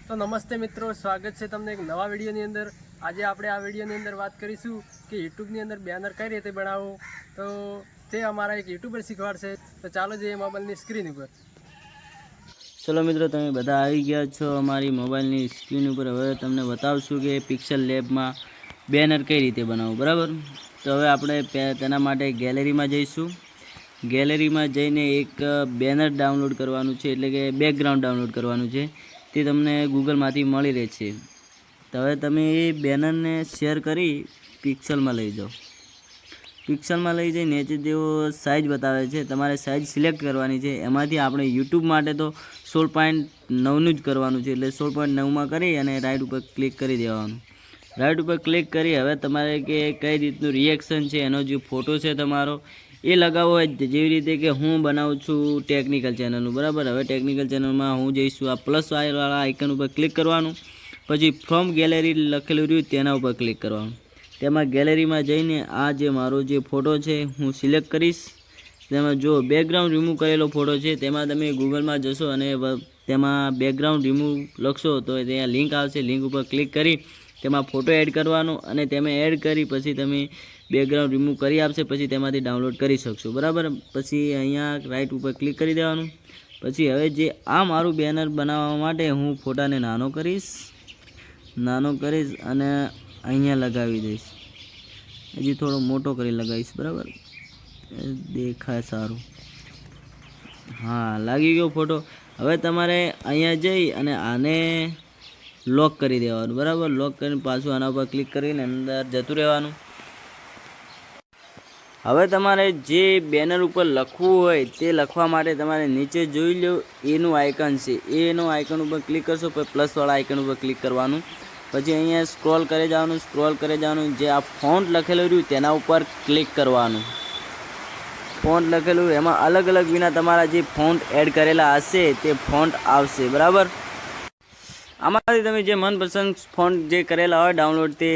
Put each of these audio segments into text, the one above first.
તો નમસ્તે મિત્રો, સ્વાગત છે તમને એક નવા વિડીયોની અંદર। આજે આપણે આ વિડીયોની અંદર વાત કરીશું કે યુટ્યુબની અંદર બેનર કઈ રીતે બનાવવું, તો તે અમારા એક યુટ્યુબર શીખવાડશે। તો ચાલો જઈએ મોબાઈલની સ્ક્રીન ઉપર। ચલો મિત્રો, તમે બધા આવી ગયા છો અમારી મોબાઈલની સ્ક્રીન ઉપર। હવે તમને બતાવશું કે પિક્સલ લેબમાં બેનર કઈ રીતે બનાવવું, બરાબર। તો હવે આપણે તેના માટે ગેલેરીમાં જઈશું। ગેલેરીમાં જઈને એક બેનર ડાઉનલોડ કરવાનું છે, એટલે કે બેકગ્રાઉન્ડ ડાઉનલોડ કરવાનું છે। તે તમને ગૂગલમાંથી મળી રહે છે। તો હવે તમે એ બેનરને શેર કરી પિક્સલમાં લઈ જાઓ। પિક્સલમાં લઈ જઈ નીચે જેવો સાઇઝ બતાવે છે, તમારે સાઇઝ સિલેક્ટ કરવાની છે। એમાંથી આપણે યુટ્યુબ માટે તો 16.9નું જ કરવાનું છે, એટલે 16.9માં કરી અને રાઈટ ઉપર ક્લિક કરી દેવાનું। રાઈટ ઉપર ક્લિક કરી હવે તમારે કે કઈ રીતનું રિએક્શન છે, એનો જે ફોટો છે તમારો એ લગાવો હોય, જેવી રીતે કે હું બનાવું છું ટેકનિકલ ચેનલનું, બરાબર। હવે ટેકનિકલ ચેનલમાં હું જઈશું, આ પ્લસ વાળા આઇકન ઉપર ક્લિક કરવાનું, પછી ફ્રોમ ગેલેરી લખેલું રહ્યું તેના ઉપર ક્લિક કરવાનું। તેમાં ગેલેરીમાં જઈને આ જે મારો જે ફોટો છે હું સિલેક્ટ કરીશ। તેમાં જો બેકગ્રાઉન્ડ રિમૂવ કરેલો ફોટો છે, તેમાં તમે ગૂગલમાં જશો અને તેમાં બેકગ્રાઉન્ડ રિમૂવ લખશો તો ત્યાં લિંક આવશે, લિંક ઉપર ક્લિક કરી તેમાં ફોટો એડ કરવાનો, અને તમે એડ કરી પછી તમે બેકગ્રાઉન્ડ રિમૂવ કરી આપશે, પછી તેમાંથી ડાઉનલોડ કરી શકશો, બરાબર। પછી અહીંયા રાઈટ ઉપર ક્લિક કરી દેવાનું। પછી હવે જે આ મારું બેનર બનાવવા માટે હું ફોટાને નાનો કરીશ અને અહીંયા લગાવી દઈશ। હજી થોડો મોટો કરી લગાવીશ, બરાબર, દેખાય સારું। હા, લાગી ગયો ફોટો। હવે તમારે અહીંયા જઈ અને આને લોક કરી દેવાનું, બરાબર। લોક કરીને પાછું આના ઉપર ક્લિક કરીને અંદર જતું રહેવાનું। હવે તમારે જે બેનર ઉપર લખવું હોય તે લખવા માટે તમારે નીચે જોઈ લો એનું આઇકન છે, એનું આઇકન ઉપર ક્લિક કરશો, પછી પ્લસવાળા આઇકન ઉપર ક્લિક કરવાનું। પછી અહીંયા સ્ક્રોલ કરી જવાનું, જે આ ફોન્ટ લખેલું રહ્યું તેના ઉપર ક્લિક કરવાનું। ફોન્ટ લખેલું એમાં અલગ અલગ વિના તમારા જે ફોન્ટ એડ કરેલા હશે તે ફોન્ટ આવશે, બરાબર। આમાંથી તમે જે મનપસંદ ફોન્ટ જે કરેલા હોય ડાઉનલોડ તે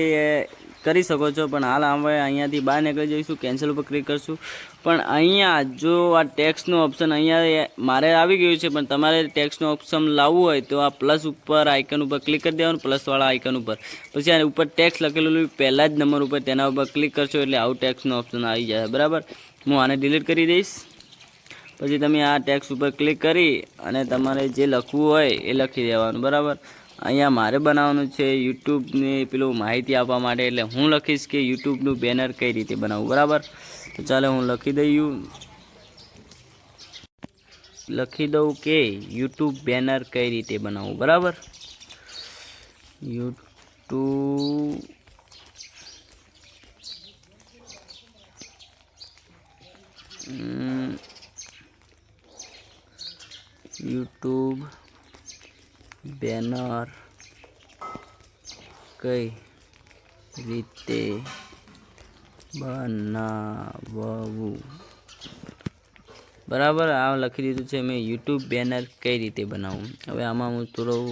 કરી શકો છો, પણ હાલ અમે અહીંયાથી બહાર નીકળી જઈશું, કેન્સલ ઉપર ક્લિક કરશું। પણ અહીંયા જો આ ટેક્સ્ટનું ઓપ્શન અહીંયા મારે આવી ગયું છે, પણ તમારે ટેક્સ્ટનું ઓપ્શન લાવવું હોય તો આ પ્લસ ઉપર આઇકન ઉપર ક્લિક કરી દેવાનું, પ્લસવાળા આઇકન ઉપર। પછી આ ઉપર ટેક્સ્ટ લખેલું પહેલા જ નંબર ઉપર તેના ઉપર ક્લિક કરશો એટલે આવું ટેક્સ્ટનું ઓપ્શન આવી જાય, બરાબર। હું આને ડિલીટ કરી દઈશ। પછી તમે આ ટેક્સ્ટ ઉપર ક્લિક કરી અને તમારે જે લખવું હોય એ લખી દેવાનું, બરાબર। અહીંયા મારે બનાવવાનું છે યુટ્યુબની પેલું માહિતી આપવા માટે, એટલે હું લખીશ કે યુટ્યુબનું બેનર કઈ રીતે બનાવવું, બરાબર। તો ચાલો હું લખી દઉં કે યુટ્યુબ બેનર કઈ રીતે બનાવવું, બરાબર। યુટ્યુબ બેનર કઈ રીતે બનાવવું, બરાબર। આ લખી દીધું છે મેં, યુટ્યુબ બેનર કઈ રીતે બનાવવું। હવે આમાં હું થોડું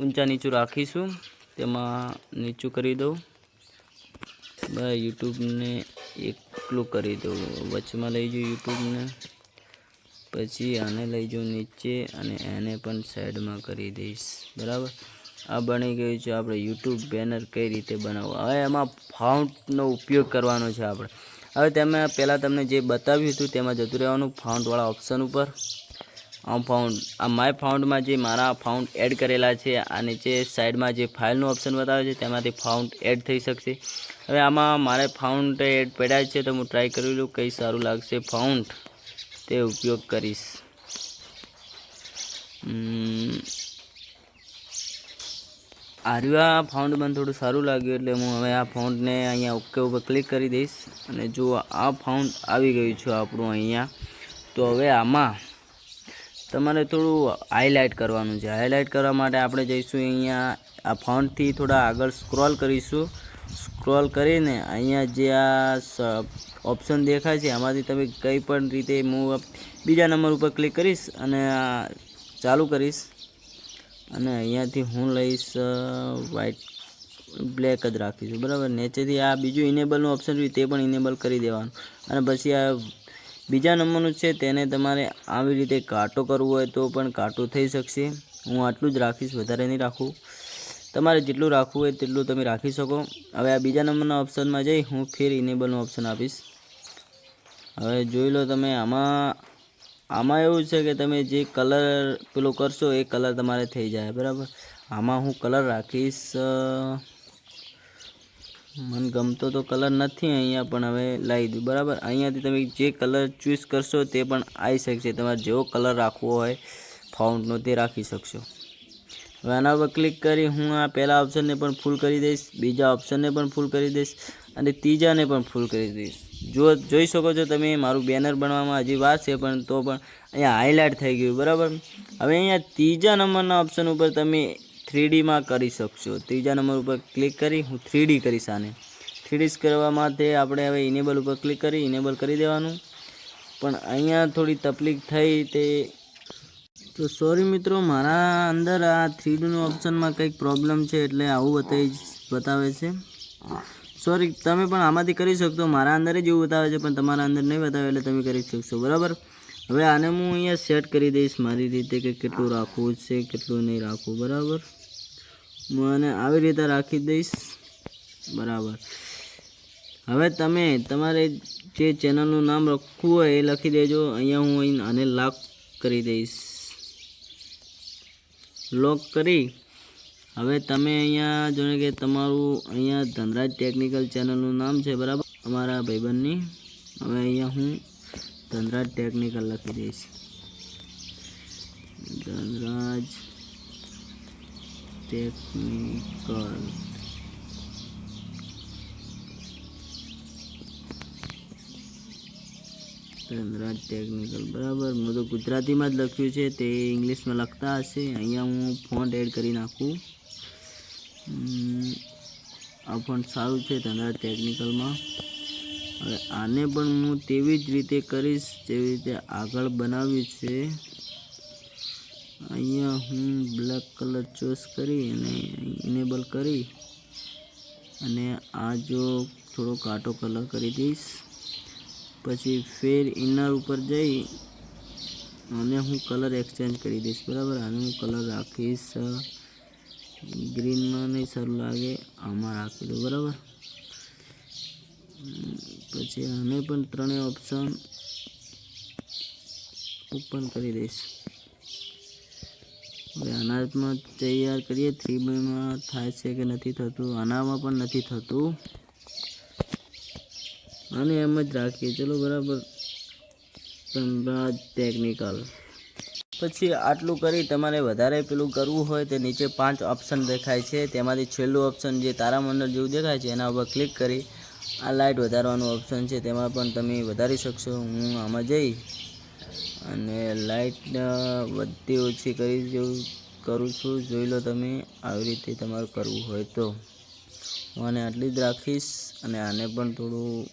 ઊંચા નીચું રાખીશું, તેમાં નીચું કરી દઉં, બસ યુટ્યુબને એકલું કરી દઉં, વચમાં લઈ જાઉં યુટ્યુબને, પછી આને લઈ જાઉં નીચે અને એને પણ સાઈડમાં કરી દઈશ, બરાબર। આ બની ગયું છે આપણે યુટ્યુબ બેનર કઈ રીતે બનાવવું। હવે એમાં ફોન્ટનો ઉપયોગ કરવાનો છે આપણે। હવે તેમાં પહેલાં તમને જે બતાવ્યું હતું તેમાં જતું રહેવાનું, ફોન્ટવાળા ઓપ્શન ઉપર। આ માય ફાઉન્ડમાં જે મારા ફાઉન્ડ એડ કરેલા છે, આ નીચે સાઈડમાં જે ફાઇલનું ઓપ્શન બતાવે છે તેમાંથી ફાઉન્ડ એડ થઈ શકશે। હવે આમાં મારે ફાઉન્ડ એડ પડ્યા છે, તો હું ટ્રાય કરી લઉં કઈ સારું લાગશે ફાઉન્ડ, તે ઉપયોગ કરીશ। આ ફાઉન્ડ મને થોડું સારું લાગ્યું, એટલે હું હવે આ ફાઉન્ડને અહીંયા ઓકે ઉપર ક્લિક કરી દઈશ, અને જો આ ફાઉન્ડ આવી ગયું છે આપણું અહીંયા। તો હવે આમાં તમારે થોડું હાઇલાઇટ કરવાનું છે। હાઇલાઇટ કરવા માટે આપણે જઈશું અહીંયા આ ફોન્ટથી થોડા આગળ સ્ક્રોલ કરીશું, સ્ક્રોલ કરીને અહીંયા જે આ ઓપ્શન દેખાય છે આમાંથી તમે કંઈ પણ રીતે હું બીજા નંબર ઉપર ક્લિક કરીશ અને ચાલુ કરીશ, અને અહીંયાથી હું લઈશ વ્હાઇટ બ્લેક જ રાખીશું, બરાબર। નીચેથી આ બીજું ઇનેબલનું ઓપ્શન રહ્યું તે પણ ઇનેબલ કરી દેવાનું, અને પછી આ બીજા નંબરનું છે તેને તમારે આવી રીતે કાટો કરવું હોય તો પણ કાટો થઈ શકશે। હું આટલું જ રાખીશ, વધારે નહીં રાખું. તમારે જેટલું રાખવું હોય તેટલું તમે રાખી શકો. હવે આ બીજા નંબરના ઓપ્શનમાં જઈ હું ફેર ઇનેબલનો ઓપ્શન આપીશ. હવે જોઈ લો તમે, આમાં એવું છે કે તમે જે કલર પેલો કરશો એ કલર તમારે થઈ જાય, બરાબર. આમાં હું કલર રાખીશ, મને ગમતો તો કલર નથી અહીંયા, પણ હવે લાવી દઉં, બરાબર. અહીંયાથી તમે જે કલર ચૂઝ કરશો તે પણ આવી શકશે. તમારે જેવો કલર રાખવો હોય ફાઉન્ટનો તે રાખી શકશો. હવે આના પર ક્લિક કરી હું આ પહેલા ઓપ્શનને પણ ફૂલ કરી દઈશ, બીજા ઓપ્શનને પણ ફૂલ કરી દઈશ અને ત્રીજાને પણ ફૂલ કરી દઈશ. જોઈ શકો છો તમે, મારું બેનર બનવામાં હજી વાર છે, પણ તો પણ અહીંયા હાઇલાઇટ થઈ ગયું, બરાબર. હવે અહીંયા ત્રીજા નંબરના ઓપ્શન ઉપર તમે 3Dમાં કરી શકશો. ત્રીજા નંબર ઉપર ક્લિક કરી હું 3D કરીશ. આને 3D કરવા માટે આપણે હવે ઇનેબલ ઉપર ક્લિક કરી ઇનેબલ કરી દેવાનું. પણ અહીંયા થોડી તકલીફ થઈ તે તો સોરી મિત્રો, મારા અંદર આ 3Dનો ઓપ્શનમાં કંઈક પ્રોબ્લેમ છે એટલે આવું બતાવે છે. સોરી, તમે પણ આમાંથી કરી શકશો. મારા અંદર જ એવું બતાવે છે પણ તમારા અંદર નહીં બતાવે એટલે તમે કરી શકશો, બરાબર. હવે આને હું અહીંયા સેટ કરી દઈશ મારી રીતે કે કેટલું રાખવું છે કેટલું નહીં રાખવું, બરાબર. હું આને આવી રીતે રાખી દઈશ, બરાબર. હવે તમે તમારે જે ચેનલનું નામ લખવું હોય એ લખી દેજો. અહીંયા હું આને લોક કરી દઈશ, લોક કરી હવે તમે અહીંયા જોને કે તમારું અહીંયા ધનરાજ ટેકનિકલ ચેનલનું નામ છે, બરાબર, અમારા ભાઈબંધની. હવે અહીંયા હું ધનરાજ ટેકનિકલ લખી દઈશ, ધનરાજ ટેકનિકલ. ધનરાજ ટેકનિકલ, બરાબર. મેં તો ગુજરાતીમાં જ લખ્યું છે, તે ઇંગ્લિશમાં લખતા હશે. અહીંયા હું ફોન્ટ એડ કરી નાખું. આ ફોન્ટ સારું છે ધનરાજ ટેકનિકલમાં. હવે આને પણ હું તેવી જ રીતે કરીશ જેવી રીતે આગળ બનાવ્યું છે. અહીંયા હું બ્લેક કલર ચૂઝ કરી અને ઇનેબલ કરી અને આ જો થોડો કાટો કલર કરી દઈશ. પછી ફેર ઇનર ઉપર જઈ અને હું કલર એક્સચેન્જ કરી દઈશ, બરાબર. આને હું કલર રાખીશ ગ્રીનમાં, નહીં સારું લાગે, આમાં રાખી દઉં, બરાબર. પછી આને પણ ત્રણેય ઓપ્શન ઓપન કરી દઈશ. હવે આનામાં તૈયાર કરીએ 3Dમાં થાય છે કે નથી થતું. આનામાં પણ નથી થતું, અને એમ જ રાખીએ, ચલો, બરાબર. ધનરાજ ટેકનિકલ. પછી આટલું કરી તમારે વધારે પેલું કરવું હોય તો નીચે 5 ઓપ્શન દેખાય છે, તેમાંથી છેલ્લું ઓપ્શન જે તારામંડળ જેવું દેખાય છે એના ઉપર ક્લિક કરી આ લાઇટ વધારવાનું ઓપ્શન છે, તેમાં પણ તમે વધારી શકશો. હું આમાં જઈ અને લાઇટ વધતી ઓછી કરી જેવું કરું છું, જોઈ લો તમે. આવી રીતે તમારે કરવું હોય તો હું આને આટલી જ રાખીશ અને આને પણ થોડું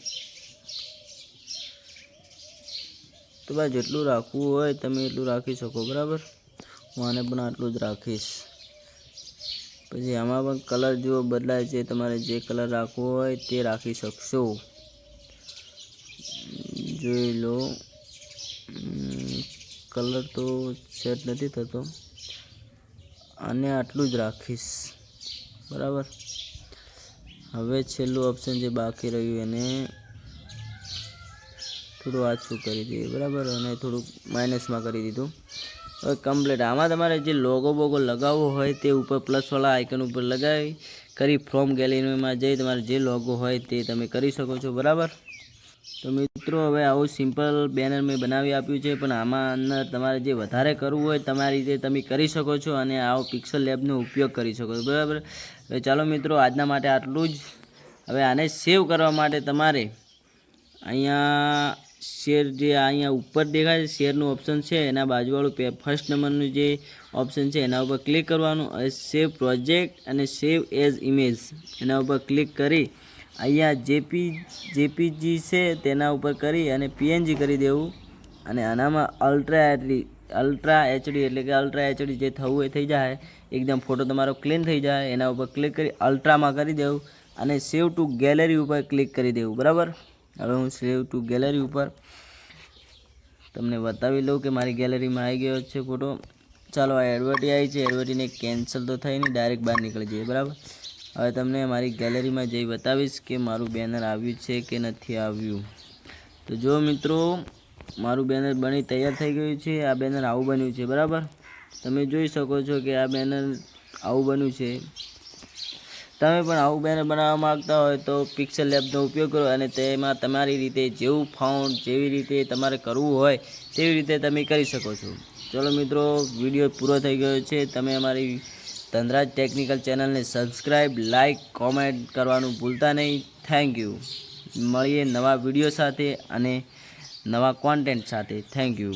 તમારે જેટલું રાખવું હોય તમે એટલું રાખી શકો, બરાબર. હું આને પણ આટલું જ રાખીશ. પછી આમાં પણ કલર જો બદલાય છે, તમારે જે કલર રાખવો હોય તે રાખી શકશો, જોઈ લો. કલર તો સેટ નથી થતો, આને આટલું જ રાખીશ, બરાબર. હવે છેલ્લું ઓપ્શન જે બાકી રહ્યું એને થોડું આછું કરી દઈએ, બરાબર, અને થોડુંક માઇનસમાં કરી દીધું. હવે કમ્પ્લીટ. આમાં તમારે જે લોગો બોગો લગાવવો હોય તે ઉપર પ્લસવાળા આઇકન ઉપર લગાવી કરી ફ્રોમ ગેલેરીમાં જઈ તમારે જે લોગો હોય તે તમે કરી શકો છો, બરાબર. તો મિત્રો, હવે આવું સિમ્પલ બેનર મેં બનાવી આપ્યું છે, પણ આમાં અંદર તમારે જે વધારે કરવું હોય તમારી રીતે તમે કરી શકો છો અને આવો પિક્સલ લેબનો ઉપયોગ કરી શકો છો, બરાબર. હવે ચાલો મિત્રો, આજના માટે આટલું જ. હવે આને સેવ કરવા માટે તમારે અહીંયા શેર જે અહીંયા ઉપર દેખાય છે શેરનું ઓપ્શન છે, એના બાજુવાળું ફર્સ્ટ નંબરનું જે ઓપ્શન છે એના ઉપર ક્લિક કરવાનું. હવે સેવ પ્રોજેક્ટ અને સેવ એઝ ઇમેજ એના ઉપર ક્લિક કરી અહીંયા જેપીજી છે તેના ઉપર કરી અને પીએનજી કરી દેવું. અને આનામાં અલ્ટ્રા એચડી એટલે કે અલ્ટ્રા એચડી જે થવું એ થઈ જાય, એકદમ ફોટો તમારો ક્લીન થઈ જાય. એના ઉપર ક્લિક કરી અલ્ટ્રામાં કરી દેવું અને સેવ ટુ ગેલેરી ઉપર ક્લિક કરી દેવું, બરાબર. હવે હું સેવ ટુ ગેલેરી ઉપર તમને બતાવી લઉં કે મારી ગેલેરીમાં આવી ગયો છે ફોટો. ચાલો આ એડવર્ટી આવી છે, એડવર્ટીને કેન્સલ તો થઈ નહીં, ડાયરેક્ટ બહાર નીકળી જઈએ. બરાબર, હવે તમને મારી ગેલેરીમાં જઈ બતાવીશ કે મારું બેનર આવ્યું છે કે નથી આવ્યું. તો જો મિત્રો, મારું બેનર બની તૈયાર થઈ ગયું છે. આ બેનર આવું બન્યું છે. બરાબર, તમે જોઈ શકો છો કે આ બેનર આવું બન્યું છે. તમે પણ આવું બેનર બનાવવા માગતા હોય તો પિક્સલ લેબનો ઉપયોગ કરો અને તેમાં તમારી રીતે જેવું ફાઉન્ટ, જેવી રીતે તમારે કરવું હોય તેવી રીતે તમે કરી શકો છો. ચલો મિત્રો, વિડીયો પૂરો થઈ ગયો છે. તમે અમારી ધનરાજ ટેકનિકલ ચેનલને સબસ્ક્રાઈબ, લાઇક, કોમેન્ટ કરવાનું ભૂલતા નહીં. Thank you. મળીએ નવા વિડીયો સાથે અને નવા કોન્ટેન્ટ સાથે. Thank you.